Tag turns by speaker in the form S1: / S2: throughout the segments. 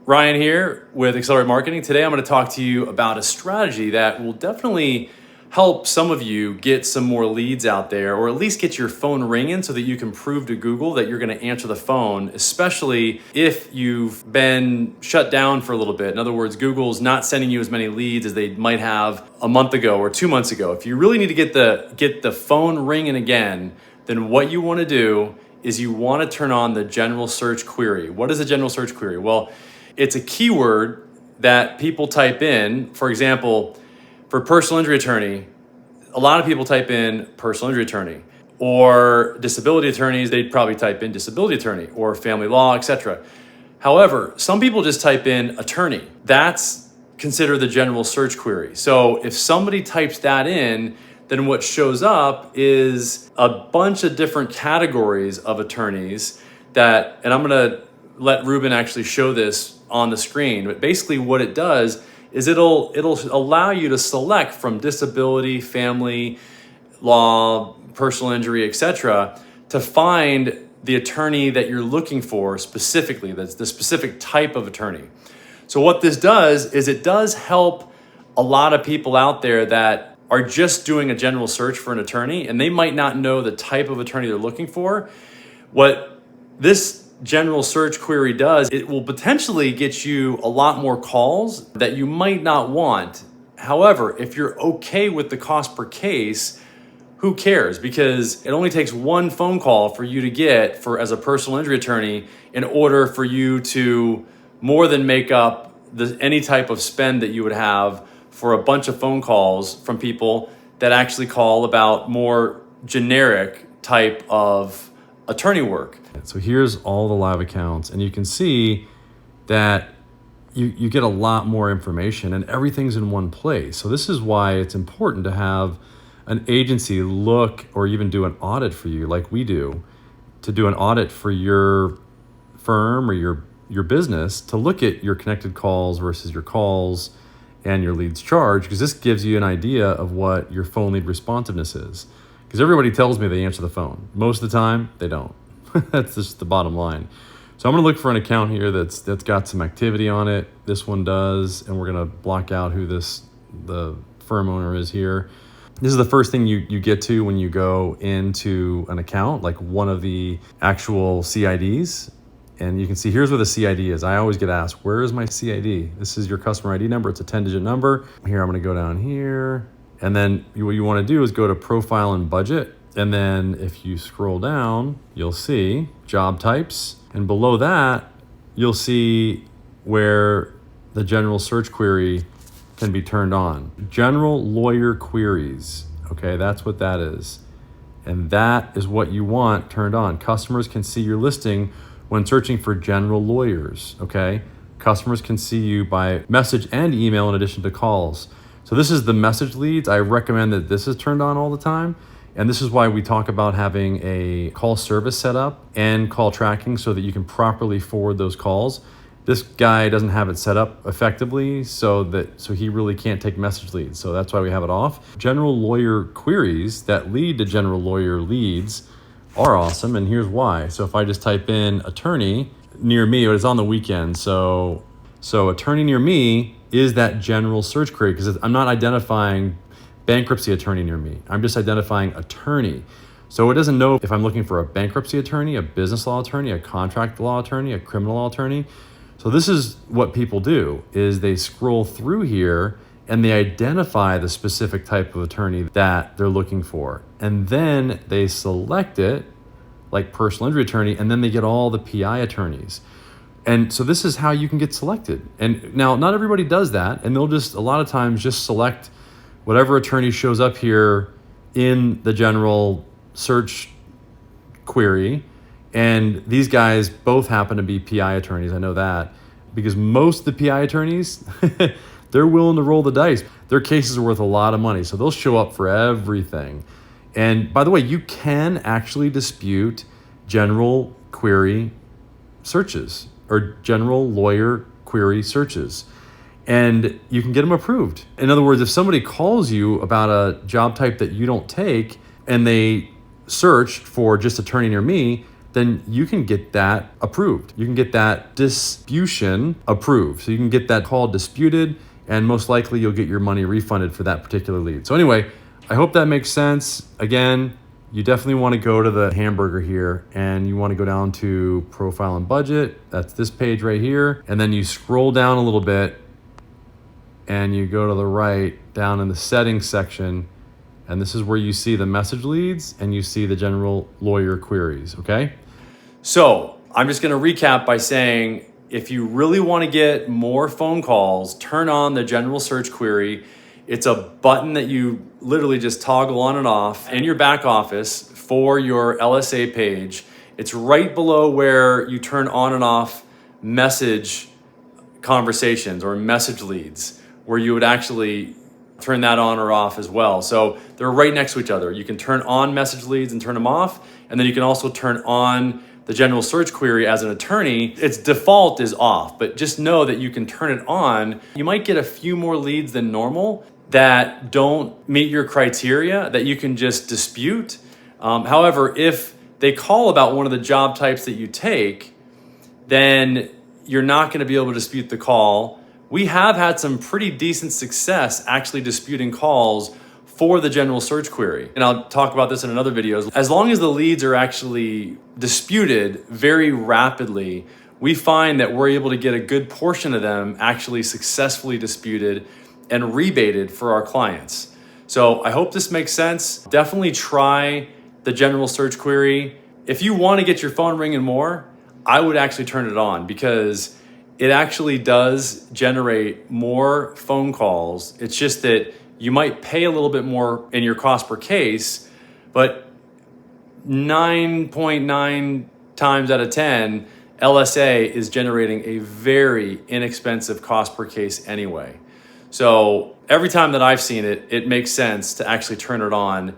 S1: Ryan here with Accelerate Marketing. Today I'm going to talk to you about a strategy that will definitely help some of you get some more leads out there, or at least get your phone ringing so that you can prove to Google that you're going to answer the phone, especially if you've been shut down for a little bit. In other words, Google's not sending you as many leads as they might have a month ago or 2 months ago. If you really need to get the phone ringing again, then what you want to do is you want to turn on the general search query. What is a general search query? Well, it's a keyword that people type in. For example, for personal injury attorney, a lot of people type in personal injury attorney, or disability attorneys, they'd probably type in disability attorney or family law, etc. However, some people just type in attorney. That's considered the general search query. So if somebody types that in, then what shows up is a bunch of different categories of attorneys that, and I'm gonna let Ruben actually show this on the screen, but basically what it does is it'll allow you to select from disability, family, law, personal injury, etc., to find the attorney that you're looking for specifically, that's the specific type of attorney. So what this does is it does help a lot of people out there that are just doing a general search for an attorney, and they might not know the type of attorney they're looking for. What this general search query does, it will potentially get you a lot more calls that you might not want. However, if you're okay with the cost per case, who cares? Because it only takes one phone call for you to get as a personal injury attorney in order for you to more than make up any type of spend that you would have for a bunch of phone calls from people that actually call about more generic type of attorney work.
S2: So here's all the live accounts, and you can see that you get a lot more information and everything's in one place. So this is why it's important to have an agency look or even do an audit for you like we do, to do an audit for your firm or your business, to look at your connected calls versus your calls and your leads charged, because this gives you an idea of what your phone lead responsiveness is. Because everybody tells me they answer the phone. Most of the time, they don't. That's just the bottom line. So I'm gonna look for an account here that's got some activity on it. This one does, and we're gonna block out who the firm owner is here. This is the first thing you get to when you go into an account, like one of the actual CIDs. And you can see here's where the CID is. I always get asked, where is my CID? This is your customer ID number. It's a 10-digit number. Here, I'm gonna go down here. And then what you wanna do is go to profile and budget. And then if you scroll down, you'll see job types. And below that, you'll see where the general search query can be turned on. General lawyer queries, okay, that's what that is. And that is what you want turned on. Customers can see your listing when searching for general lawyers, okay? Customers can see you by message and email in addition to calls. So this is the message leads. I recommend that this is turned on all the time. And this is why we talk about having a call service set up and call tracking so that you can properly forward those calls. This guy doesn't have it set up effectively, so he really can't take message leads. So that's why we have it off. General lawyer queries that lead to general lawyer leads are awesome, and here's why. So if I just type in attorney near me, it's on the weekend. So attorney near me is that general search query, because I'm not identifying bankruptcy attorney near me. I'm just identifying attorney. So it doesn't know if I'm looking for a bankruptcy attorney, a business law attorney, a contract law attorney, a criminal law attorney. So this is what people do, is they scroll through here and they identify the specific type of attorney that they're looking for. And then they select it, like personal injury attorney, and then they get all the PI attorneys. And so this is how you can get selected. And now not everybody does that, and they'll just a lot of times just select whatever attorney shows up here in the general search query. And these guys both happen to be PI attorneys, I know that, because most of the PI attorneys, they're willing to roll the dice. Their cases are worth a lot of money, so they'll show up for everything. And by the way, you can actually dispute general query searches or general lawyer query searches, and you can get them approved. In other words, if somebody calls you about a job type that you don't take and they search for just attorney near me, then you can get that approved. You can get that disputation approved. So you can get that call disputed, and most likely you'll get your money refunded for that particular lead. So anyway, I hope that makes sense. Again, you definitely want to go to the hamburger here, and you want to go down to profile and budget. That's this page right here. And then you scroll down a little bit and you go to the right down in the settings section. And this is where you see the message leads and you see the general lawyer queries, okay?
S1: So I'm just gonna recap by saying, if you really wanna get more phone calls, turn on the general search query. It's a button that you literally just toggle on and off in your back office for your LSA page. It's right below where you turn on and off message conversations or message leads, where you would actually turn that on or off as well. So they're right next to each other. You can turn on message leads and turn them off. And then you can also turn on the general search query as an attorney. Its default is off, but just know that you can turn it on. You might get a few more leads than normal that don't meet your criteria that you can just dispute. However, if they call about one of the job types that you take, then you're not going to be able to dispute the call. We have had some pretty decent success actually disputing calls for the general search query. And I'll talk about this in another video. As long as the leads are actually disputed very rapidly, we find that we're able to get a good portion of them actually successfully disputed and rebated for our clients. So I hope this makes sense. Definitely try the general search query. If you want to get your phone ringing more, I would actually turn it on, because it actually does generate more phone calls. It's just that you might pay a little bit more in your cost per case, but 9.9 times out of 10, LSA is generating a very inexpensive cost per case anyway. So every time that I've seen it, it makes sense to actually turn it on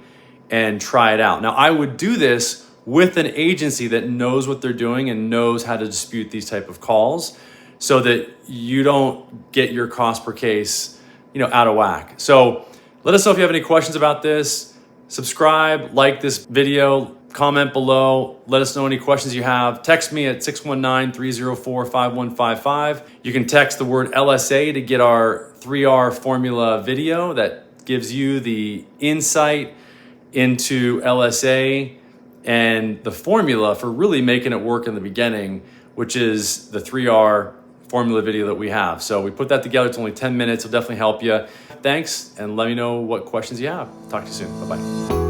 S1: and try it out. Now, I would do this with an agency that knows what they're doing and knows how to dispute these type of calls, so that you don't get your cost per case, out of whack. So let us know if you have any questions about this. Subscribe, like this video, comment below. Let us know any questions you have. Text me at 619-304-5155. You can text the word LSA to get our 3R formula video that gives you the insight into LSA and the formula for really making it work in the beginning, which is the 3R formula video that we have. So we put that together. It's only 10 minutes. It'll definitely help you. Thanks, and let me know what questions you have. Talk to you soon. Bye-bye.